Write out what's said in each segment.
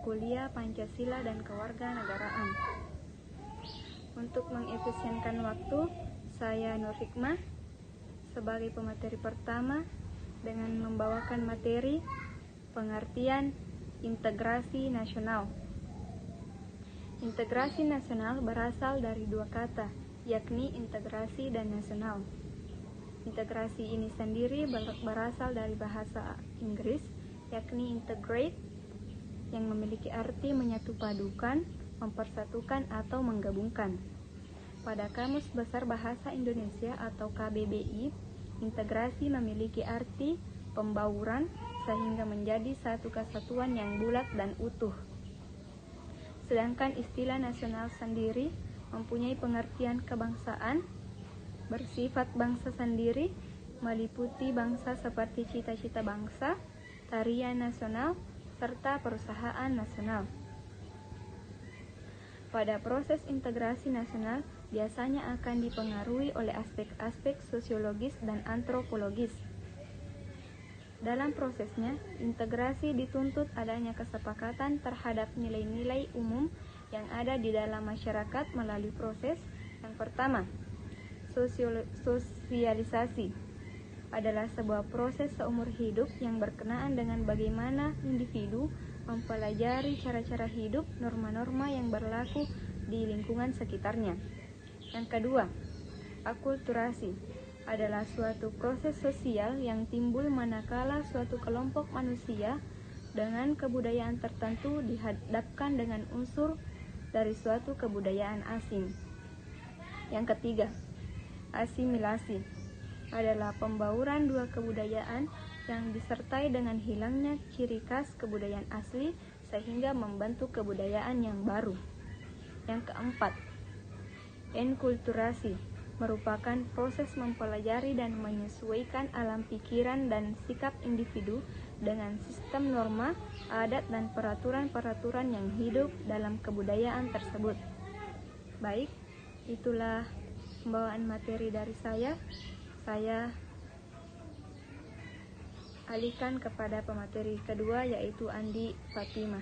kuliah Pancasila dan Kewarganegaraan. Untuk mengefisienkan waktu, saya Nur Hikmah sebagai pemateri pertama dengan membawakan materi pengertian integrasi nasional. Integrasi nasional berasal dari dua kata, yakni integrasi dan nasional. Integrasi ini sendiri berasal dari bahasa Inggris, yakni integrate, yang memiliki arti menyatu padukan, mempersatukan atau menggabungkan. Pada Kamus Besar Bahasa Indonesia atau KBBI, integrasi memiliki arti pembauran sehingga menjadi satu kesatuan yang bulat dan utuh. Sedangkan istilah nasional sendiri mempunyai pengertian kebangsaan, bersifat bangsa sendiri, meliputi bangsa seperti cita-cita bangsa, tarian nasional, serta perusahaan nasional. Pada proses integrasi nasional biasanya akan dipengaruhi oleh aspek-aspek sosiologis dan antropologis. Dalam prosesnya, integrasi dituntut adanya kesepakatan terhadap nilai-nilai umum yang ada di dalam masyarakat melalui proses yang pertama, sosialisasi adalah sebuah proses seumur hidup yang berkenaan dengan bagaimana individu mempelajari cara-cara hidup, norma-norma yang berlaku di lingkungan sekitarnya. Yang kedua, akulturasi adalah suatu proses sosial yang timbul manakala suatu kelompok manusia dengan kebudayaan tertentu dihadapkan dengan unsur dari suatu kebudayaan asing. Yang ketiga, asimilasi adalah pembauran dua kebudayaan yang disertai dengan hilangnya ciri khas kebudayaan asli sehingga membentuk kebudayaan yang baru. Yang keempat, enkulturasi merupakan proses mempelajari dan menyesuaikan alam pikiran dan sikap individu dengan sistem norma, adat, dan peraturan-peraturan yang hidup dalam kebudayaan tersebut. Baik, itulah pembawaan materi dari saya. Saya alihkan kepada pemateri kedua, yaitu Andi Fatimah.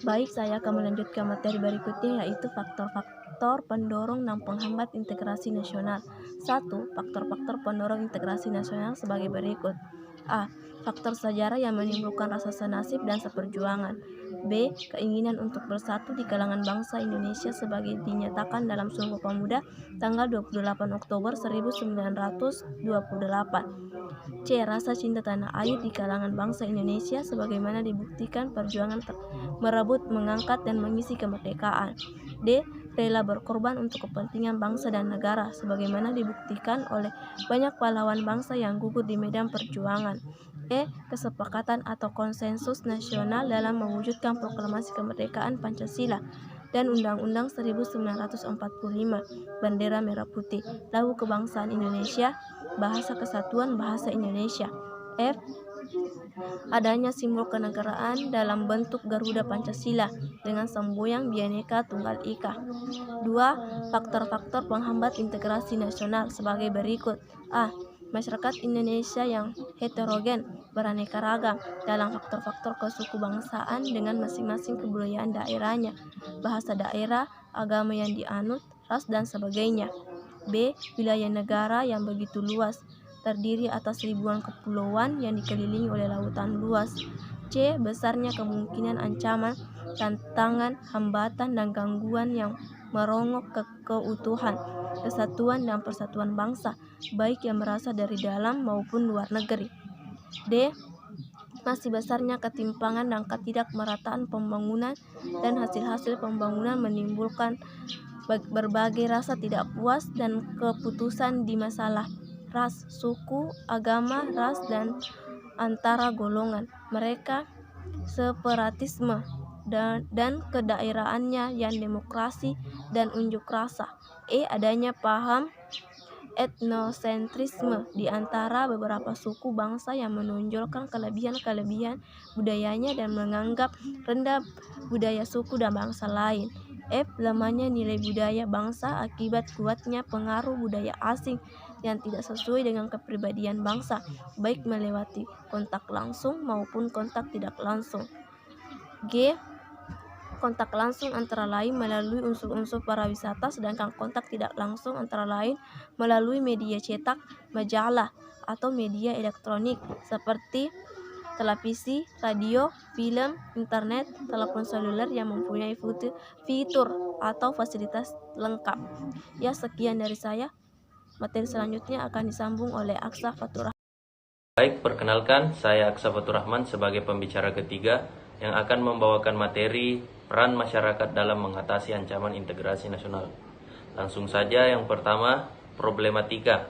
Baik, saya akan melanjutkan materi berikutnya, yaitu faktor-faktor pendorong dan penghambat integrasi nasional. 1. Faktor-faktor pendorong integrasi nasional sebagai berikut. A. Faktor sejarah yang menimbulkan rasa senasib dan seperjuangan. B. Keinginan untuk bersatu di kalangan bangsa Indonesia sebagai dinyatakan dalam Sumpah Pemuda tanggal 28 Oktober 1928. C. Rasa cinta tanah air di kalangan bangsa Indonesia sebagaimana dibuktikan perjuangan merebut, mengangkat, dan mengisi kemerdekaan. D. Rela berkorban untuk kepentingan bangsa dan negara sebagaimana dibuktikan oleh banyak pahlawan bangsa yang gugur di medan perjuangan. E. Kesepakatan atau konsensus nasional dalam mewujudkan proklamasi kemerdekaan Pancasila dan Undang-Undang 1945, bendera merah putih, lagu kebangsaan Indonesia, bahasa kesatuan bahasa Indonesia. F. Adanya simbol kenegaraan dalam bentuk Garuda Pancasila dengan semboyan Bhinneka Tunggal Ika. 2. Faktor-faktor penghambat integrasi nasional sebagai berikut. A. Masyarakat Indonesia yang heterogen, beraneka ragam dalam faktor-faktor kesuku bangsaan dengan masing-masing kebudayaan daerahnya, bahasa daerah, agama yang dianut, ras, dan sebagainya. B. Wilayah negara yang begitu luas, terdiri atas ribuan kepulauan yang dikelilingi oleh lautan luas. C. Besarnya kemungkinan ancaman, tantangan, hambatan, dan gangguan yang merongok ke keutuhan, kesatuan, dan persatuan bangsa, baik yang berasal dari dalam maupun luar negeri. D. Masih besarnya ketimpangan dan ketidakmerataan pembangunan dan hasil-hasil pembangunan menimbulkan berbagai rasa tidak puas dan keputusan di masalah ras, suku, agama, ras, dan antara golongan mereka, separatisme dan kedaerahannya yang demokrasi dan unjuk rasa. E. Adanya paham etnosentrisme di antara beberapa suku bangsa yang menonjolkan kelebihan-kelebihan budayanya dan menganggap rendah budaya suku dan bangsa lain. F. Lemahnya nilai budaya bangsa akibat kuatnya pengaruh budaya asing yang tidak sesuai dengan kepribadian bangsa, baik melewati kontak langsung maupun kontak tidak langsung. G. Kontak langsung antara lain melalui unsur-unsur pariwisata, sedangkan kontak tidak langsung antara lain melalui media cetak, majalah, atau media elektronik seperti televisi, radio, film, internet, telepon seluler yang mempunyai fitur atau fasilitas lengkap. Ya, sekian dari saya. Materi selanjutnya akan disambung oleh Aksa Fatur Rahman. Baik, perkenalkan saya Aksa Fatur Rahman sebagai pembicara ketiga yang akan membawakan materi peran masyarakat dalam mengatasi ancaman integrasi nasional. Langsung saja, yang pertama, problematika.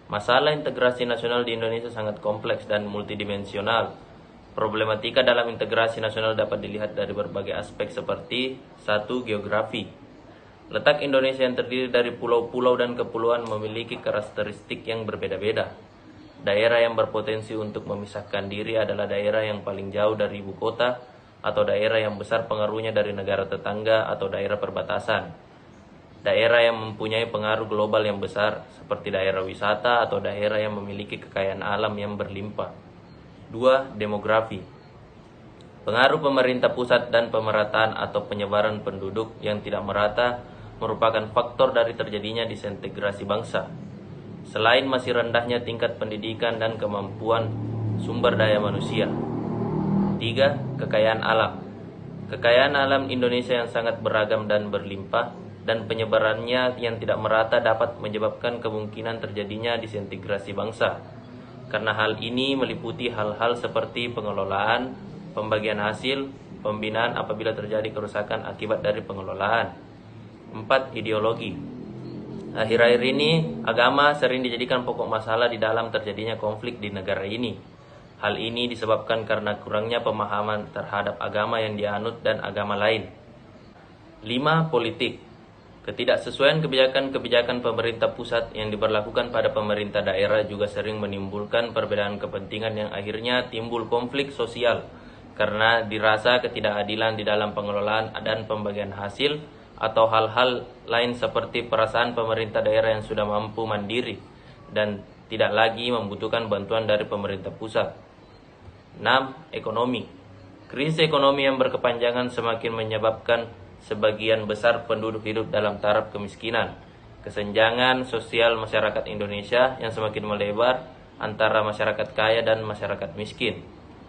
Masalah integrasi nasional di Indonesia sangat kompleks dan multidimensional. Problematika dalam integrasi nasional dapat dilihat dari berbagai aspek seperti 1. Geografi. Letak Indonesia yang terdiri dari pulau-pulau dan kepulauan memiliki karakteristik yang berbeda-beda. Daerah yang berpotensi untuk memisahkan diri adalah daerah yang paling jauh dari ibu kota atau daerah yang besar pengaruhnya dari negara tetangga atau daerah perbatasan. Daerah yang mempunyai pengaruh global yang besar seperti daerah wisata atau daerah yang memiliki kekayaan alam yang berlimpah. 2. Demografi. Pengaruh pemerintah pusat dan pemerataan atau penyebaran penduduk yang tidak merata merupakan faktor dari terjadinya disintegrasi bangsa. Selain masih rendahnya tingkat pendidikan dan kemampuan sumber daya manusia. 3. Kekayaan alam. Kekayaan alam Indonesia yang sangat beragam dan berlimpah dan penyebarannya yang tidak merata dapat menyebabkan kemungkinan terjadinya disintegrasi bangsa. Karena hal ini meliputi hal-hal seperti pengelolaan, pembagian hasil, pembinaan apabila terjadi kerusakan akibat dari pengelolaan. 4. Ideologi. Akhir-akhir ini, agama sering dijadikan pokok masalah di dalam terjadinya konflik di negara ini. Hal ini disebabkan karena kurangnya pemahaman terhadap agama yang dianut dan agama lain. 5. Politik. Ketidaksesuaian kebijakan-kebijakan pemerintah pusat yang diberlakukan pada pemerintah daerah juga sering menimbulkan perbedaan kepentingan yang akhirnya timbul konflik sosial karena dirasa ketidakadilan di dalam pengelolaan dan pembagian hasil atau hal-hal lain seperti perasaan pemerintah daerah yang sudah mampu mandiri dan tidak lagi membutuhkan bantuan dari pemerintah pusat. 6. Ekonomi. Krisis ekonomi yang berkepanjangan semakin menyebabkan sebagian besar penduduk hidup dalam taraf kemiskinan. Kesenjangan sosial masyarakat Indonesia yang semakin melebar antara masyarakat kaya dan masyarakat miskin.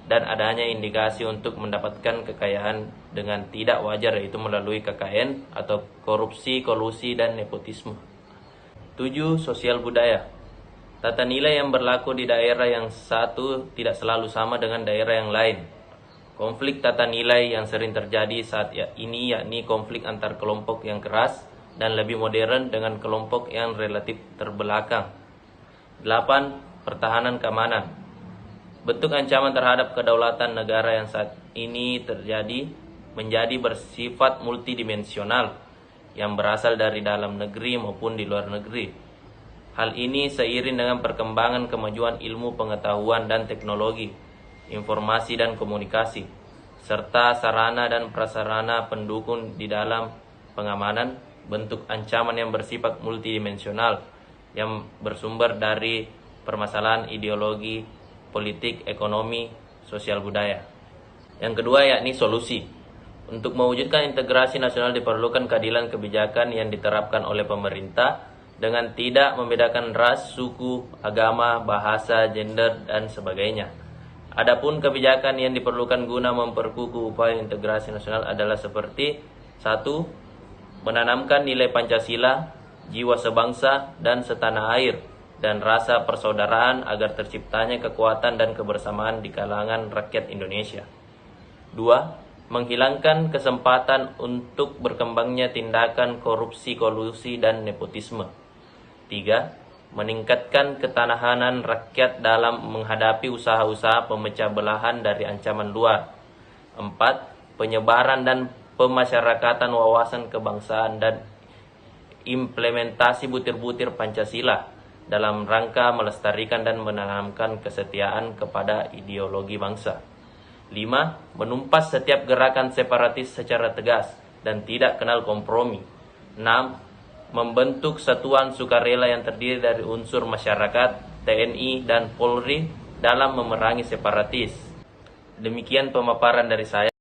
Dan adanya indikasi untuk mendapatkan kekayaan dengan tidak wajar, yaitu melalui KKN atau korupsi, kolusi, dan nepotisme. 7. Sosial budaya. Tata nilai yang berlaku di daerah yang satu tidak selalu sama dengan daerah yang lain. Konflik tata nilai yang sering terjadi saat ini yakni konflik antar kelompok yang keras dan lebih modern dengan kelompok yang relatif terbelakang. 8. Pertahanan keamanan. Bentuk ancaman terhadap kedaulatan negara yang saat ini terjadi menjadi bersifat multidimensional yang berasal dari dalam negeri maupun di luar negeri. Hal ini seiring dengan perkembangan kemajuan ilmu pengetahuan dan teknologi, informasi dan komunikasi, serta sarana dan prasarana pendukung di dalam pengamanan. Bentuk ancaman yang bersifat multidimensional yang bersumber dari permasalahan ideologi, politik, ekonomi, sosial budaya. Yang kedua yakni solusi. Untuk mewujudkan integrasi nasional diperlukan keadilan kebijakan yang diterapkan oleh pemerintah dengan tidak membedakan ras, suku, agama, bahasa, gender, dan sebagainya. Adapun kebijakan yang diperlukan guna memperkukuh upaya integrasi nasional adalah seperti 1. Menanamkan nilai Pancasila, jiwa sebangsa dan setanah air, dan rasa persaudaraan agar terciptanya kekuatan dan kebersamaan di kalangan rakyat Indonesia. 2. Menghilangkan kesempatan untuk berkembangnya tindakan korupsi, kolusi, dan nepotisme. 3. Meningkatkan ketahanan rakyat dalam menghadapi usaha-usaha pemecah belahan dari ancaman luar. 4. Penyebaran dan pemasyarakatan wawasan kebangsaan dan implementasi butir-butir Pancasila dalam rangka melestarikan dan menanamkan kesetiaan kepada ideologi bangsa. 5. Menumpas setiap gerakan separatis secara tegas dan tidak kenal kompromi. 6. Membentuk satuan sukarela yang terdiri dari unsur masyarakat, TNI, dan Polri dalam memerangi separatis. Demikian pemaparan dari saya.